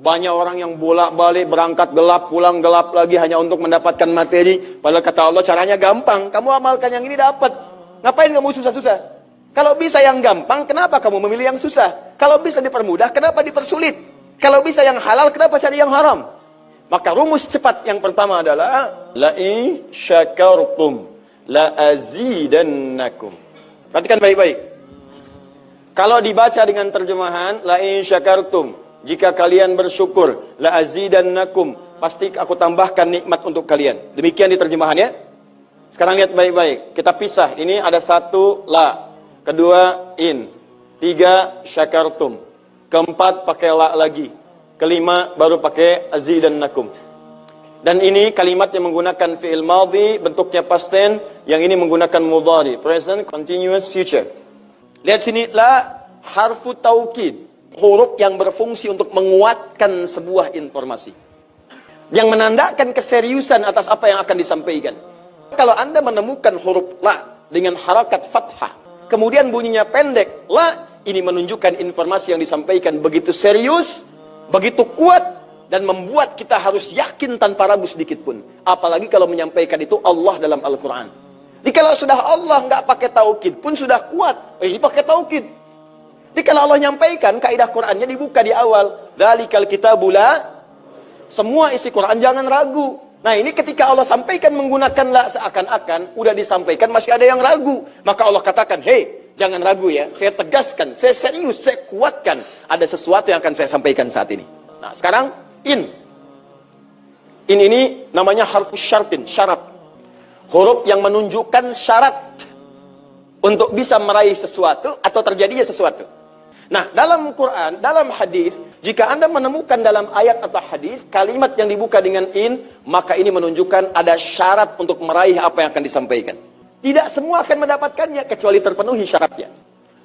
Banyak orang yang bolak-balik berangkat gelap, pulang gelap lagi hanya untuk mendapatkan materi. Padahal kata Allah caranya gampang. Kamu amalkan yang ini dapat. Ngapain kamu susah-susah? Kalau bisa yang gampang, kenapa kamu memilih yang susah? Kalau bisa dipermudah, kenapa dipersulit? Kalau bisa yang halal, kenapa cari yang haram? Maka rumus cepat yang pertama adalah la in syakartum la azidannakum. Perhatikan baik-baik. Kalau dibaca dengan terjemahan la in syakartum, jika kalian bersyukur, la azidannakum, pasti aku tambahkan nikmat untuk kalian. Demikian di terjemahannya. Sekarang lihat baik-baik. Kita pisah. Ini ada satu la, kedua in, tiga syakartum, keempat pakai la lagi, kelima baru pakai azidannakum. Dan ini kalimat yang menggunakan fi'il madhi, bentuknya past tense, yang ini menggunakan mudhari, present continuous future. Lihat sini, la harfu taukid. Huruf yang berfungsi untuk menguatkan sebuah informasi. Yang menandakan keseriusan atas apa yang akan disampaikan. Kalau Anda menemukan huruf la dengan harakat fathah, kemudian bunyinya pendek, la, ini menunjukkan informasi yang disampaikan begitu serius, begitu kuat, dan membuat kita harus yakin tanpa ragu sedikit pun. Apalagi kalau menyampaikan itu Allah dalam Al-Quran. Jadi kalau sudah Allah nggak pakai taukid pun sudah kuat. Ini pakai taukid. Jadi kalau Allah nyampaikan, kaidah Qur'annya dibuka di awal. Dzalikal kitabu la, semua isi Qur'an jangan ragu. Nah ini ketika Allah sampaikan menggunakan la, seakan-akan udah disampaikan masih ada yang ragu. Maka Allah katakan, hei, jangan ragu ya. Saya tegaskan, saya serius, saya kuatkan. Ada sesuatu yang akan saya sampaikan saat ini. Nah sekarang, in. In ini namanya harfus syartin, syarat. Huruf yang menunjukkan syarat untuk bisa meraih sesuatu atau terjadinya sesuatu. Nah, dalam Quran, dalam hadis, jika Anda menemukan dalam ayat atau hadis kalimat yang dibuka dengan in, maka ini menunjukkan ada syarat untuk meraih apa yang akan disampaikan. Tidak semua akan mendapatkannya kecuali terpenuhi syaratnya.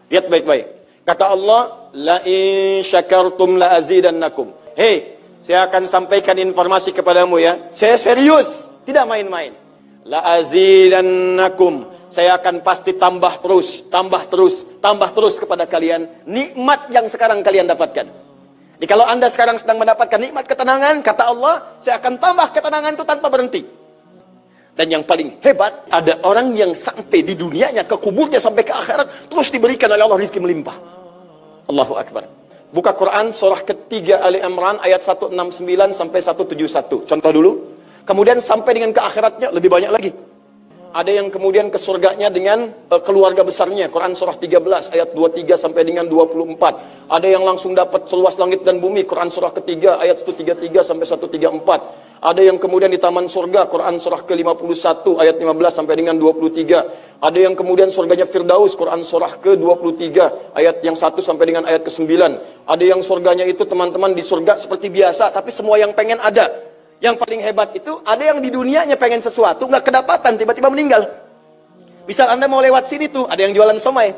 Lihat baik-baik. Kata Allah, la in syakartum la azidannakum. Hei, saya akan sampaikan informasi kepadamu ya. Saya serius, tidak main-main. La azidannakum. Saya akan pasti tambah terus, tambah terus, tambah terus kepada kalian nikmat yang sekarang kalian dapatkan. Jadi kalau Anda sekarang sedang mendapatkan nikmat ketenangan, kata Allah, saya akan tambah ketenangan itu tanpa berhenti. Dan yang paling hebat, ada orang yang sampai di dunianya, ke kuburnya sampai ke akhirat, terus diberikan oleh Allah rizki melimpah. Allahu Akbar. Buka Quran surah ketiga Ali Imran ayat 169 sampai 171. Contoh dulu. Kemudian sampai dengan ke akhiratnya lebih banyak lagi. Ada yang kemudian ke surganya dengan keluarga besarnya. Quran surah 13 ayat 23 sampai dengan 24. Ada yang langsung dapat seluas langit dan bumi. Quran surah ketiga ayat 133 sampai 134. Ada yang kemudian di taman surga. Quran surah ke-51 ayat 15 sampai dengan 23. Ada yang kemudian surganya Firdaus. Quran surah ke-23 ayat yang 1 sampai dengan ayat ke-9. Ada yang surganya itu teman-teman di surga seperti biasa, tapi semua yang pengen ada. Yang paling hebat itu, ada yang di dunianya pengen sesuatu, nggak kedapatan, tiba-tiba meninggal. Misal Anda mau lewat sini tuh, ada yang jualan somai.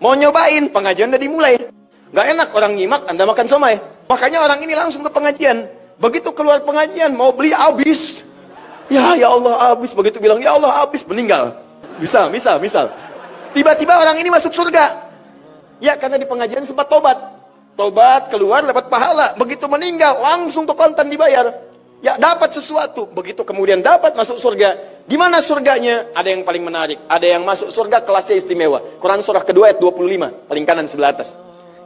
Mau nyobain, pengajian udah dimulai. Nggak enak orang nyimak, Anda makan somai. Makanya orang ini langsung ke pengajian. Begitu keluar pengajian, mau beli habis. Ya Allah habis. Begitu bilang, ya Allah habis, meninggal. Misal. Tiba-tiba orang ini masuk surga. Ya, karena di pengajian sempat tobat. Tobat, keluar, dapat pahala. Begitu meninggal, langsung tuh kontan dibayar. Ya, dapat sesuatu. Begitu kemudian dapat masuk surga. Di mana surganya? Ada yang paling menarik. Ada yang masuk surga kelasnya istimewa. Quran surah kedua ayat 25. Paling kanan sebelah atas.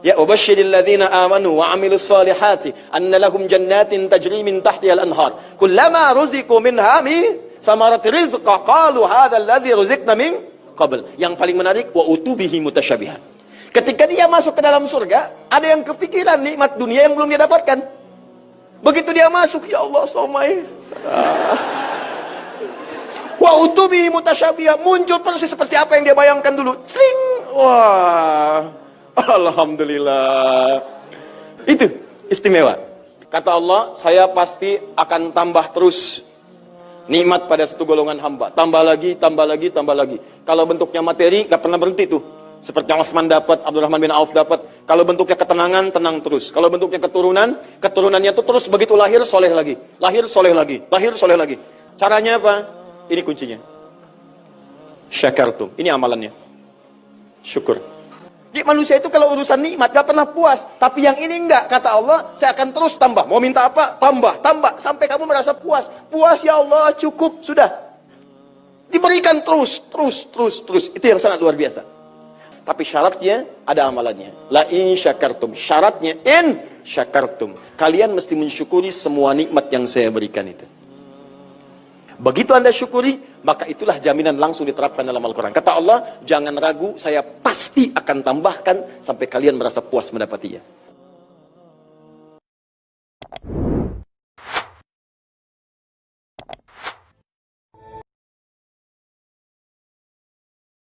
Ya, wabashshiril ladzina amanu wa 'amilus solihati anna lahum jannatin tajri min tahtihal anhar. Kullama ruziqu minha min thamarati rizqa qalu hadzal ladzi ruziqna min qabl. Yang paling menarik, wa utubihi mutasyabihan. Ketika dia masuk ke dalam surga, ada yang kepikiran nikmat dunia yang belum dia dapatkan. Begitu dia masuk, ya Allah, somai. Wa utubi mutasyabihah, muncul persis seperti apa yang dia bayangkan dulu. Sling. Wah. Alhamdulillah. Itu istimewa. Kata Allah, saya pasti akan tambah terus nikmat pada satu golongan hamba. Tambah lagi, tambah lagi, tambah lagi. Kalau bentuknya materi, nggak pernah berhenti tuh. Seperti yang Utsman dapat, Abdurrahman bin Auf dapat. Kalau bentuknya ketenangan, tenang terus. Kalau bentuknya keturunan, keturunannya itu terus begitu lahir, soleh lagi. Lahir, soleh lagi. Lahir, soleh lagi. Caranya apa? Ini kuncinya. Syakartum. Ini amalannya. Syukur. Jadi manusia itu kalau urusan nikmat gak pernah puas. Tapi yang ini enggak. Kata Allah, saya akan terus tambah. Mau minta apa? Tambah, tambah. Sampai kamu merasa puas. Puas ya Allah, cukup. Sudah. Diberikan terus. Itu yang sangat luar biasa. Tapi syaratnya ada amalannya. La in syakartum. Syaratnya in syakartum. Kalian mesti mensyukuri semua nikmat yang saya berikan itu. Begitu Anda syukuri, maka itulah jaminan langsung diterapkan dalam Al-Quran. Kata Allah, jangan ragu, saya pasti akan tambahkan sampai kalian merasa puas mendapatinya.